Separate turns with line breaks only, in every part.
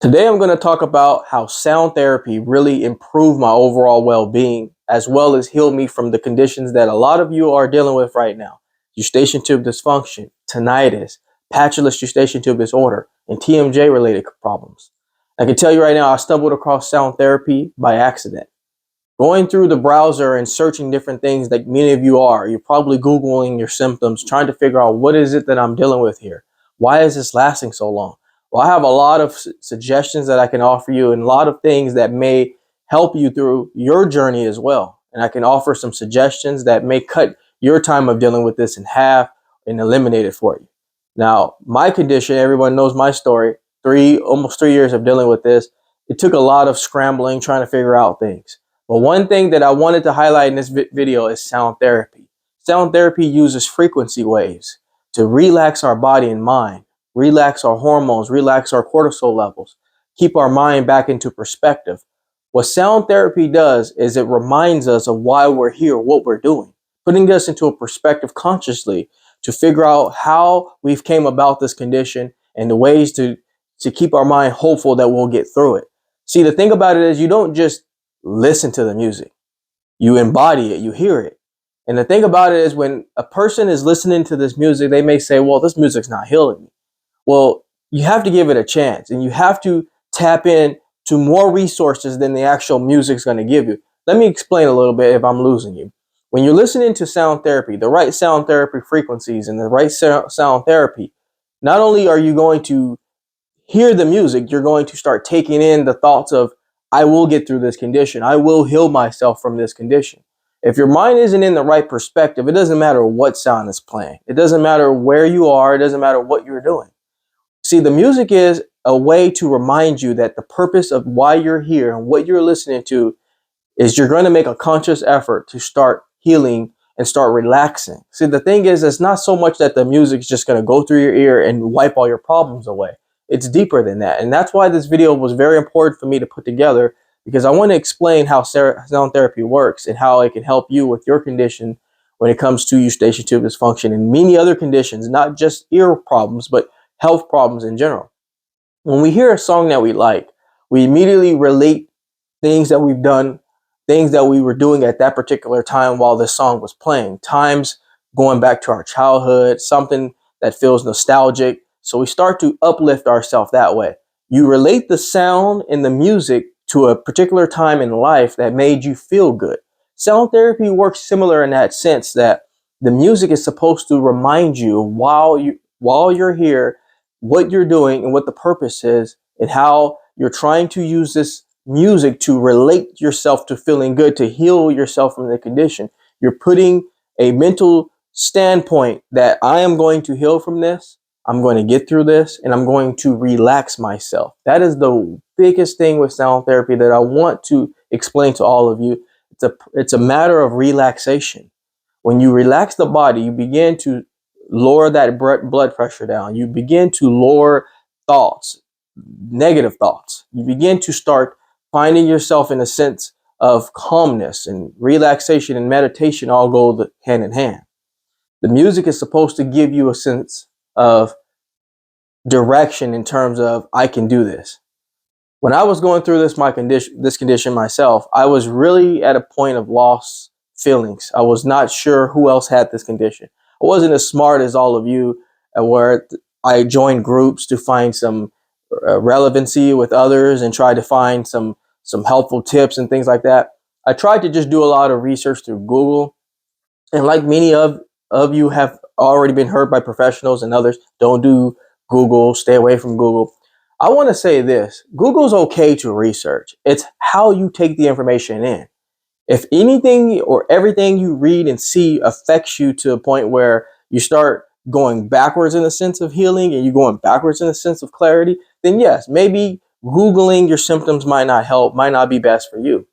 Today, I'm going to talk about how sound therapy really improved my overall well being, as well as healed me from the conditions that a lot of you are dealing with right now: eustachian tube dysfunction, tinnitus, patulous eustachian tube disorder, and TMJ related problems. I can tell you right now, I stumbled across sound therapy by accident. Going through the browser and searching different things like many of you are, you're probably Googling your symptoms, trying to figure out what is it that I'm dealing with here? Why is this lasting so long? Well, I have a lot of suggestions that I can offer you and a lot of things that may help you through your journey as well. And I can offer some suggestions that may cut your time of dealing with this in half and eliminate it for you. Now, my condition, everyone knows my story, almost 3 years of dealing with this. It took a lot of scrambling, trying to figure out things. But one thing that I wanted to highlight in this video is sound therapy. Sound therapy uses frequency waves to relax our body and mind, relax our hormones, relax our cortisol levels, keep our mind back into perspective. What sound therapy does is it reminds us of why we're here, what we're doing, putting us into a perspective consciously to figure out how we've came about this condition and the ways to keep our mind hopeful that we'll get through it. See, the thing about it is you don't just listen to the music. You embody it, you hear it. And the thing about it is when a person is listening to this music, they may say, well, this music's not healing me. Well, you have to give it a chance and you have to tap in to more resources than the actual music's going to give you. Let me explain a little bit if I'm losing you. When you're listening to sound therapy, the right sound therapy frequencies and the right sound therapy, not only are you going to hear the music, you're going to start taking in the thoughts of, I will get through this condition. I will heal myself from this condition. If your mind isn't in the right perspective, it doesn't matter what sound is playing. It doesn't matter where you are. It doesn't matter what you're doing. See, the music is a way to remind you that the purpose of why you're here and what you're listening to is you're going to make a conscious effort to start healing and start relaxing. See, the thing is, it's not so much that the music's just going to go through your ear and wipe all your problems away. It's deeper than that. And that's why this video was very important for me to put together, because I want to explain how sound therapy works and how it can help you with your condition when it comes to eustachian tube dysfunction and many other conditions, not just ear problems, but health problems in general. When we hear a song that we like, we immediately relate things that we've done, things that we were doing at that particular time while this song was playing, times going back to our childhood, something that feels nostalgic. So we start to uplift ourselves that way. You relate the sound and the music to a particular time in life that made you feel good. Sound therapy works similar in that sense, that the music is supposed to remind you while you're here, what you're doing and what the purpose is, and how you're trying to use this music to relate yourself to feeling good, to heal yourself from the condition. You're putting a mental standpoint that I am going to heal from this, I'm going to get through this, and I'm going to relax myself. That is the biggest thing with sound therapy that I want to explain to all of you. It's a matter of relaxation. When you relax the body, you begin to lower that blood pressure down. You begin to lower thoughts, negative thoughts. You begin to start finding yourself in a sense of calmness, and relaxation and meditation all go hand in hand. The music is supposed to give you a sense of direction in terms of, I can do this. When I was going through this condition myself, I was really at a point of lost feelings. I was not sure who else had this condition. I wasn't as smart as all of you, where I joined groups to find some relevancy with others and tried to find some helpful tips and things like that. I tried to just do a lot of research through Google. And like many of you have already been heard by professionals and others, don't do Google, stay away from Google. I want to say this: Google's okay to research. It's how you take the information in. If anything or everything you read and see affects you to a point where you start going backwards in the sense of healing and you're going backwards in the sense of clarity, then yes, maybe Googling your symptoms might not help, might not be best for you.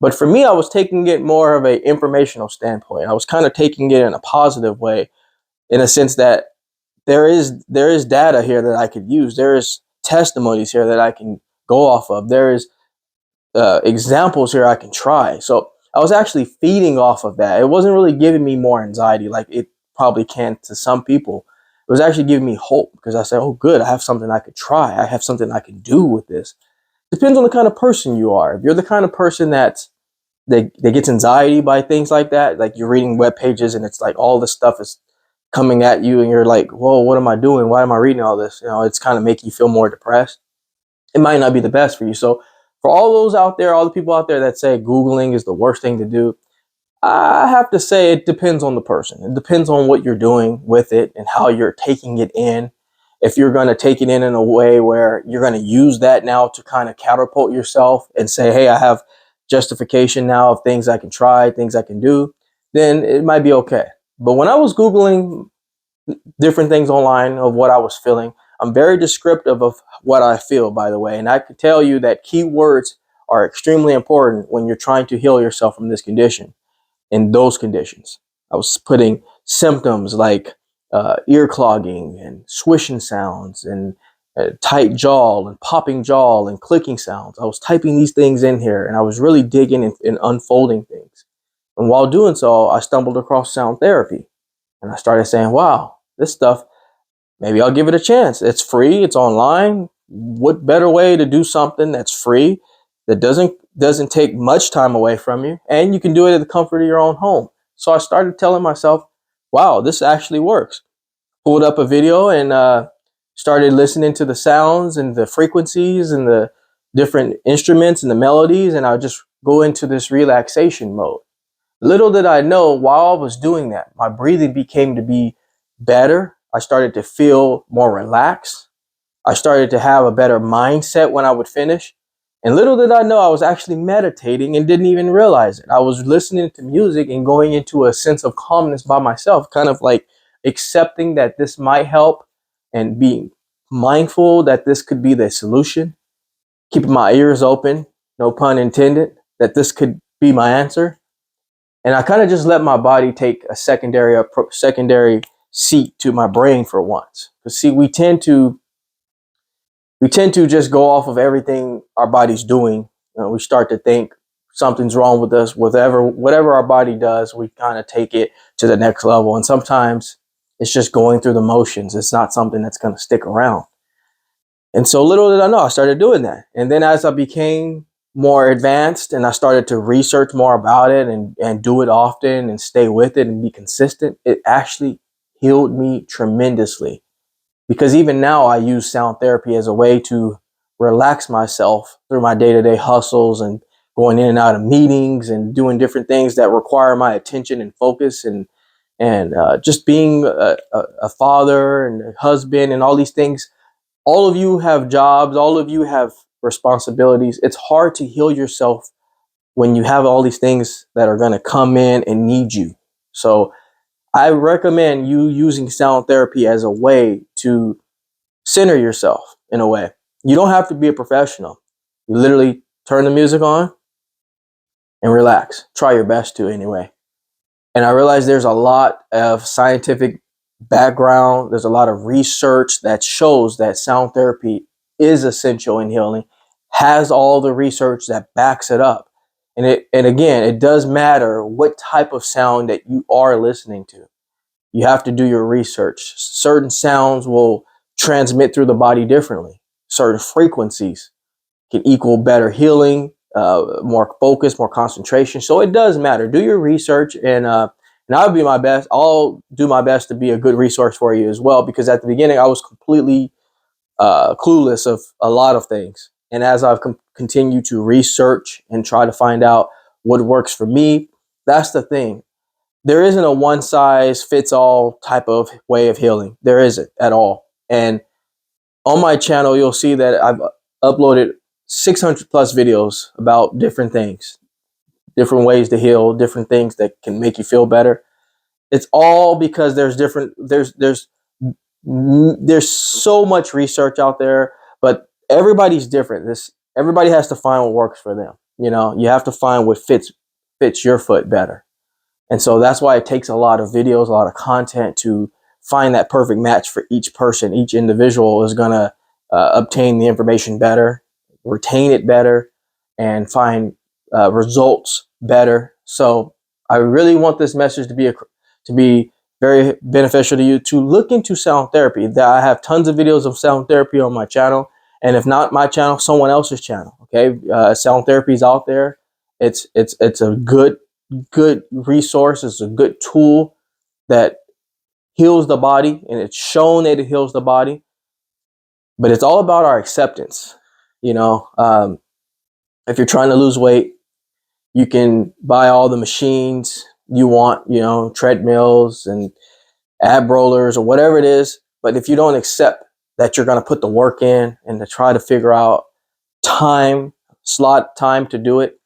But for me, I was taking it more of an informational standpoint. I was kind of taking it in a positive way, in a sense that there is data here that I could use. There is testimonies here that I can go off of. There is examples here I can try. So I was actually feeding off of that. It wasn't really giving me more anxiety like it probably can to some people. was actually giving me hope, because I said, oh, good, I have something I could try. I have something I can do with this. Depends on the kind of person you are. If you're the kind of person that gets anxiety by things like that, like you're reading web pages and it's like all this stuff is coming at you and you're like, whoa, what am I doing? Why am I reading all this? It's kind of making you feel more depressed. It might not be the best for you. So for all those out there, all the people out there that say Googling is the worst thing to do, I have to say it depends on the person. It depends on what you're doing with it and how you're taking it in. If you're going to take it in a way where you're going to use that now to kind of catapult yourself and say, hey, I have justification now of things I can try, things I can do, then it might be okay. But when I was Googling different things online of what I was feeling, I'm very descriptive of what I feel, by the way. And I can tell you that keywords are extremely important when you're trying to heal yourself from this condition. In those conditions, I was putting symptoms like ear clogging and swishing sounds and tight jaw and popping jaw and clicking sounds. I was typing these things in here, and I was really digging and unfolding things. And while doing so, I stumbled across sound therapy, and I started saying, wow, this stuff, maybe I'll give it a chance. It's free, it's online. What better way to do something that's free, that doesn't take much time away from you, and you can do it at the comfort of your own home? So I started telling myself, wow, this actually works. Pulled up a video and started listening to the sounds and the frequencies and the different instruments and the melodies, and I would just go into this relaxation mode. Little did I know, while I was doing that, my breathing became to be better. I started to feel more relaxed. I started to have a better mindset when I would finish. And little did I know, I was actually meditating and didn't even realize it. I was listening to music and going into a sense of calmness by myself, kind of like accepting that this might help and being mindful that this could be the solution, keeping my ears open, no pun intended, that this could be my answer. And I kind of just let my body take a secondary seat to my brain for once. Because see, we tend to just go off of everything our body's doing. We start to think something's wrong with us. Whatever our body does, we kind of take it to the next level. And sometimes it's just going through the motions. It's not something that's going to stick around. And so little did I know, I started doing that. And then as I became more advanced and I started to research more about it and do it often and stay with it and be consistent, it actually healed me tremendously. Because even now I use sound therapy as a way to relax myself through my day-to-day hustles and going in and out of meetings and doing different things that require my attention and focus and just being a father and a husband and all these things. All of you have jobs, all of you have responsibilities. It's hard to heal yourself when you have all these things that are going to come in and need you. So I recommend you using sound therapy as a way to center yourself in a way. You don't have to be a professional. You literally turn the music on and relax. Try your best to, anyway. And I realize there's a lot of scientific background. There's a lot of research that shows that sound therapy is essential in healing, has all the research that backs it up. And again, it does matter what type of sound that you are listening to. You have to do your research. Certain sounds will transmit through the body differently. Certain frequencies can equal better healing, more focus, more concentration. So it does matter. Do your research, and I'll be my best. I'll do my best to be a good resource for you as well, because at the beginning I was completely clueless of a lot of things. And as I've continued to research and try to find out what works for me, that's the thing. There isn't a one size fits all type of way of healing. There isn't at all. And on my channel, you'll see that I've uploaded 600 plus videos about different things, different ways to heal, different things that can make you feel better. It's all because there's so much research out there, but everybody's different. Everybody has to find what works for them. You have to find what fits your foot better. And so that's why it takes a lot of videos, a lot of content to find that perfect match for each person. Each individual is going to obtain the information better, retain it better, and find results better. So I really want this message to be very beneficial to you to look into sound therapy. That I have tons of videos of sound therapy on my channel, and if not my channel, someone else's channel. Okay, sound therapy is out there. It's a good resource. It's a good tool that heals the body, and it's shown that it heals the body. But it's all about our acceptance. You know, if you're trying to lose weight, you can buy all the machines you want, you know, treadmills and ab rollers or whatever it is. But if you don't accept that you're going to put the work in and to try to figure out slot time to do it,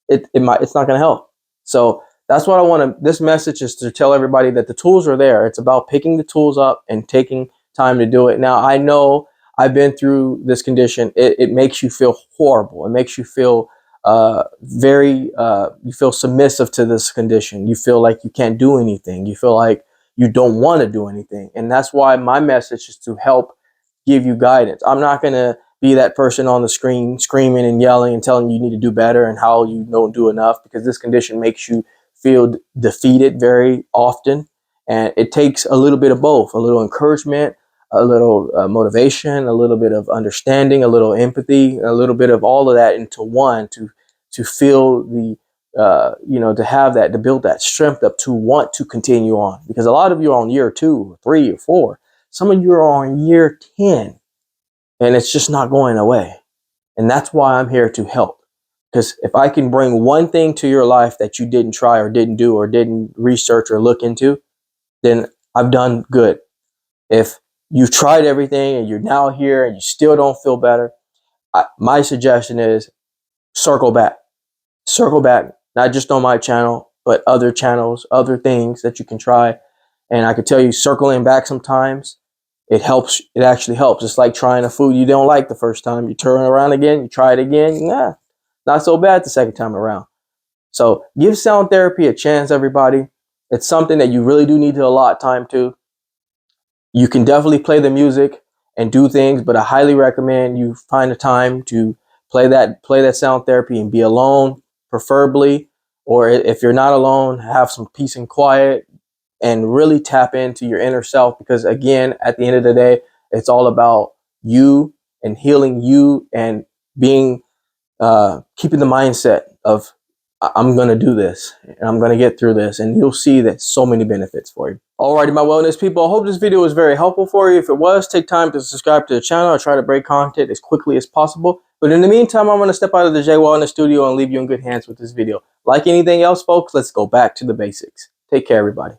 it's not going to help. So that's what I want to, this message is to tell everybody that the tools are there. It's about picking the tools up and taking time to do it. Now, I know I've been through this condition. It makes you feel horrible. It makes you feel you feel submissive to this condition. You feel like you can't do anything. You feel like you don't want to do anything. And that's why my message is to help give you guidance. I'm not going to be that person on the screen screaming and yelling and telling you need to do better and how you don't do enough, because this condition makes you feel defeated very often. And it takes a little bit of both, a little encouragement, a little motivation, a little bit of understanding, a little empathy, a little bit of all of that into one to feel the to have that, to build that strength up to want to continue on. Because a lot of you are on year 2 or 3 or 4. Some of you are on year 10 and it's just not going away. And that's why I'm here to help. Because if I can bring one thing to your life that you didn't try or didn't do or didn't research or look into, then I've done good. If you've tried everything and you're now here and you still don't feel better, my suggestion is circle back. Circle back, not just on my channel, but other channels, other things that you can try. And I could tell you, circling back sometimes, it helps. It actually helps. It's like trying a food you don't like the first time. You turn around again, you try it again. Nah, not so bad the second time around. So give sound therapy a chance, everybody. It's something that you really do need to allot time to. You can definitely play the music and do things, but I highly recommend you find a time to play that sound therapy and be alone, preferably. Or if you're not alone, have some peace and quiet and really tap into your inner self. Because again, at the end of the day, it's all about you and healing you and being keeping the mindset of I'm going to do this and I'm going to get through this, and you'll see that so many benefits for you. Alrighty, my wellness people, I hope this video was very helpful for you. If it was, take time to subscribe to the channel. I try to break content as quickly as possible. But in the meantime, I'm going to step out of the Jaye Wellness Studio and leave you in good hands with this video. Like anything else, folks, let's go back to the basics. Take care, everybody.